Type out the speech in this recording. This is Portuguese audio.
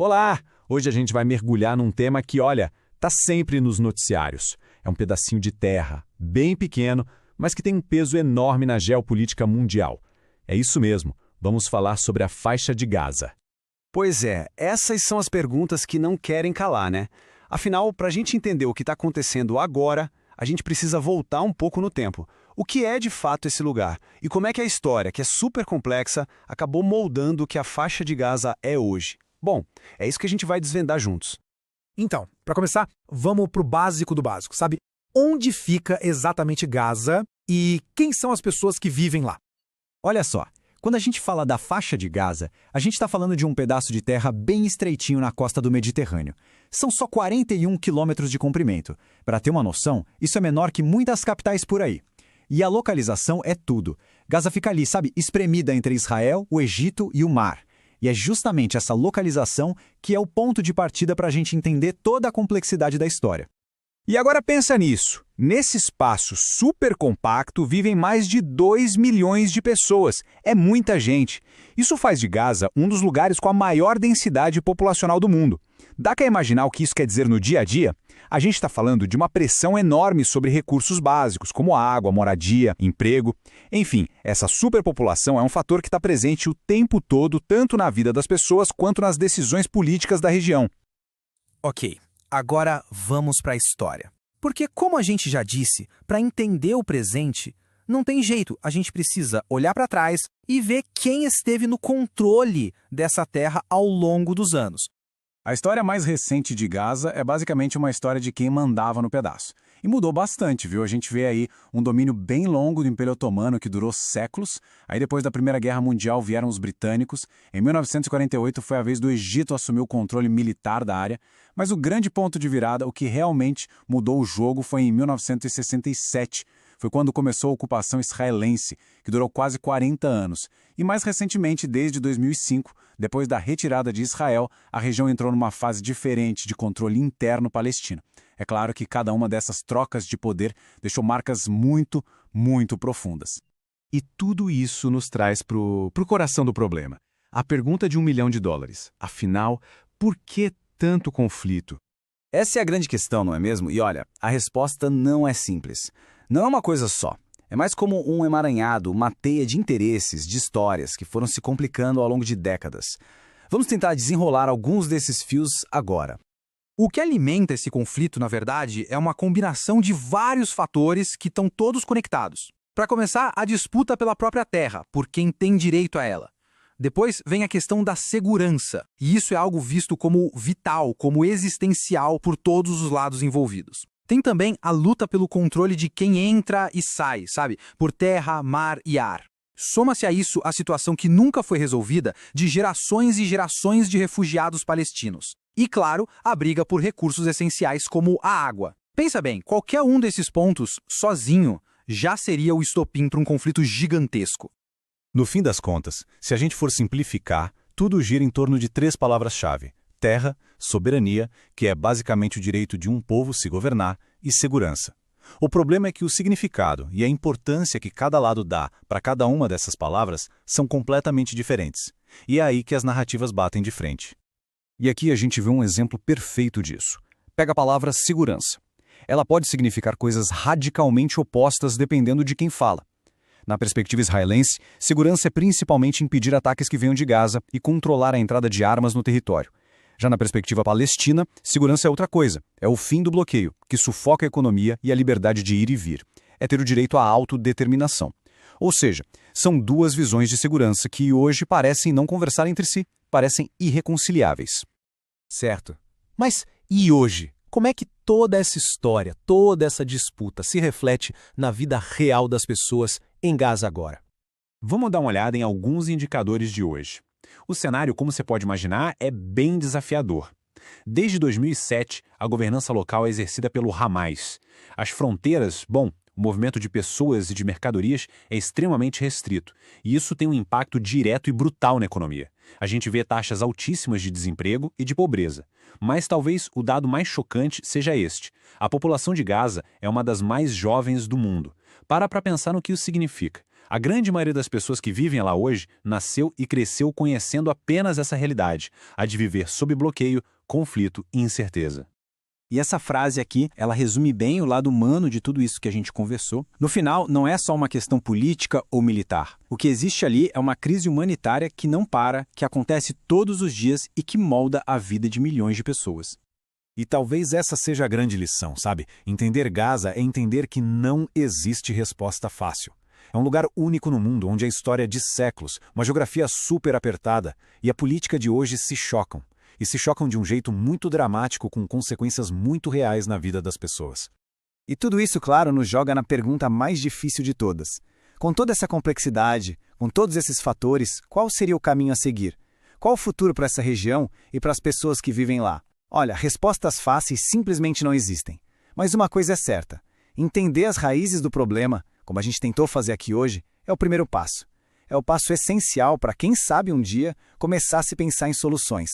Olá! Hoje a gente vai mergulhar num tema que, olha, tá sempre nos noticiários. É um pedacinho de terra, bem pequeno, mas que tem um peso enorme na geopolítica mundial. É isso mesmo, vamos falar sobre a faixa de Gaza. Pois é, essas são as perguntas que não querem calar, né? Afinal, para a gente entender o que está acontecendo agora, a gente precisa voltar um pouco no tempo. O que é de fato esse lugar? E como é que a história, que é super complexa, acabou moldando o que a faixa de Gaza é hoje? Bom, é isso que a gente vai desvendar juntos. Então, para começar, vamos pro básico do básico, sabe? Onde fica exatamente Gaza e quem são as pessoas que vivem lá? Olha só, quando a gente fala da faixa de Gaza, a gente está falando de um pedaço de terra bem estreitinho na costa do Mediterrâneo. São só 41 quilômetros de comprimento. Para ter uma noção, isso é menor que muitas capitais por aí. E a localização é tudo. Gaza fica ali, sabe, espremida entre Israel, o Egito e o mar. E é justamente essa localização que é o ponto de partida para a gente entender toda a complexidade da história. E agora pensa nisso. Nesse espaço super compacto vivem mais de 2 milhões de pessoas. É muita gente. Isso faz de Gaza um dos lugares com a maior densidade populacional do mundo. Dá para imaginar o que isso quer dizer no dia a dia? A gente está falando de uma pressão enorme sobre recursos básicos, como água, moradia, emprego. Enfim, essa superpopulação é um fator que está presente o tempo todo, tanto na vida das pessoas quanto nas decisões políticas da região. Ok, agora vamos para a história. Porque, como a gente já disse, para entender o presente, não tem jeito, a gente precisa olhar para trás e ver quem esteve no controle dessa terra ao longo dos anos. A história mais recente de Gaza é basicamente uma história de quem mandava no pedaço. E mudou bastante, viu? A gente vê aí um domínio bem longo do Império Otomano que durou séculos. Aí depois da Primeira Guerra Mundial vieram os britânicos. Em 1948 foi a vez do Egito assumir o controle militar da área. Mas o grande ponto de virada, o que realmente mudou o jogo, foi em 1967. Foi quando começou a ocupação israelense, que durou quase 40 anos. E mais recentemente, desde 2005, depois da retirada de Israel, a região entrou numa fase diferente de controle interno palestino. É claro que cada uma dessas trocas de poder deixou marcas muito, muito profundas. E tudo isso nos traz pro coração do problema. A pergunta de $1 milhão. Afinal, por que tanto conflito? Essa é a grande questão, não é mesmo? E olha, a resposta não é simples. Não é uma coisa só. É mais como um emaranhado, uma teia de interesses, de histórias que foram se complicando ao longo de décadas. Vamos tentar desenrolar alguns desses fios agora. O que alimenta esse conflito, na verdade, é uma combinação de vários fatores que estão todos conectados. Para começar, a disputa pela própria terra, por quem tem direito a ela. Depois vem a questão da segurança, e isso é algo visto como vital, como existencial por todos os lados envolvidos. Tem também a luta pelo controle de quem entra e sai, sabe? Por terra, mar e ar. Soma-se a isso a situação que nunca foi resolvida de gerações e gerações de refugiados palestinos. E, claro, a briga por recursos essenciais como a água. Pensa bem, qualquer um desses pontos, sozinho, já seria o estopim para um conflito gigantesco. No fim das contas, se a gente for simplificar, tudo gira em torno de 3 palavras-chave: terra, soberania, que é basicamente o direito de um povo se governar, e segurança. O problema é que o significado e a importância que cada lado dá para cada uma dessas palavras são completamente diferentes. E é aí que as narrativas batem de frente. E aqui a gente vê um exemplo perfeito disso. Pega a palavra segurança. Ela pode significar coisas radicalmente opostas dependendo de quem fala. Na perspectiva israelense, segurança é principalmente impedir ataques que venham de Gaza e controlar a entrada de armas no território. Já na perspectiva palestina, segurança é outra coisa. É o fim do bloqueio, que sufoca a economia e a liberdade de ir e vir. É ter o direito à autodeterminação. Ou seja, são duas visões de segurança que hoje parecem não conversar entre si, parecem irreconciliáveis. Certo. Mas e hoje? Como é que toda essa história, toda essa disputa se reflete na vida real das pessoas em Gaza agora? Vamos dar uma olhada em alguns indicadores de hoje. O cenário, como você pode imaginar, é bem desafiador. Desde 2007, a governança local é exercida pelo Hamas. As fronteiras, o movimento de pessoas e de mercadorias é extremamente restrito, e isso tem um impacto direto e brutal na economia. A gente vê taxas altíssimas de desemprego e de pobreza. Mas talvez o dado mais chocante seja este. A população de Gaza é uma das mais jovens do mundo. Para pensar no que isso significa. A grande maioria das pessoas que vivem lá hoje nasceu e cresceu conhecendo apenas essa realidade, a de viver sob bloqueio, conflito e incerteza. E essa frase aqui, ela resume bem o lado humano de tudo isso que a gente conversou. No final, não é só uma questão política ou militar. O que existe ali é uma crise humanitária que não para, que acontece todos os dias e que molda a vida de milhões de pessoas. E talvez essa seja a grande lição, sabe? Entender Gaza é entender que não existe resposta fácil. É um lugar único no mundo onde a história de séculos, uma geografia super apertada e a política de hoje se chocam. E se chocam de um jeito muito dramático com consequências muito reais na vida das pessoas. E tudo isso, claro, nos joga na pergunta mais difícil de todas. Com toda essa complexidade, com todos esses fatores, qual seria o caminho a seguir? Qual o futuro para essa região e para as pessoas que vivem lá? Olha, respostas fáceis simplesmente não existem. Mas uma coisa é certa: entender as raízes do problema, como a gente tentou fazer aqui hoje, é o primeiro passo. É o passo essencial para quem sabe um dia começar a se pensar em soluções.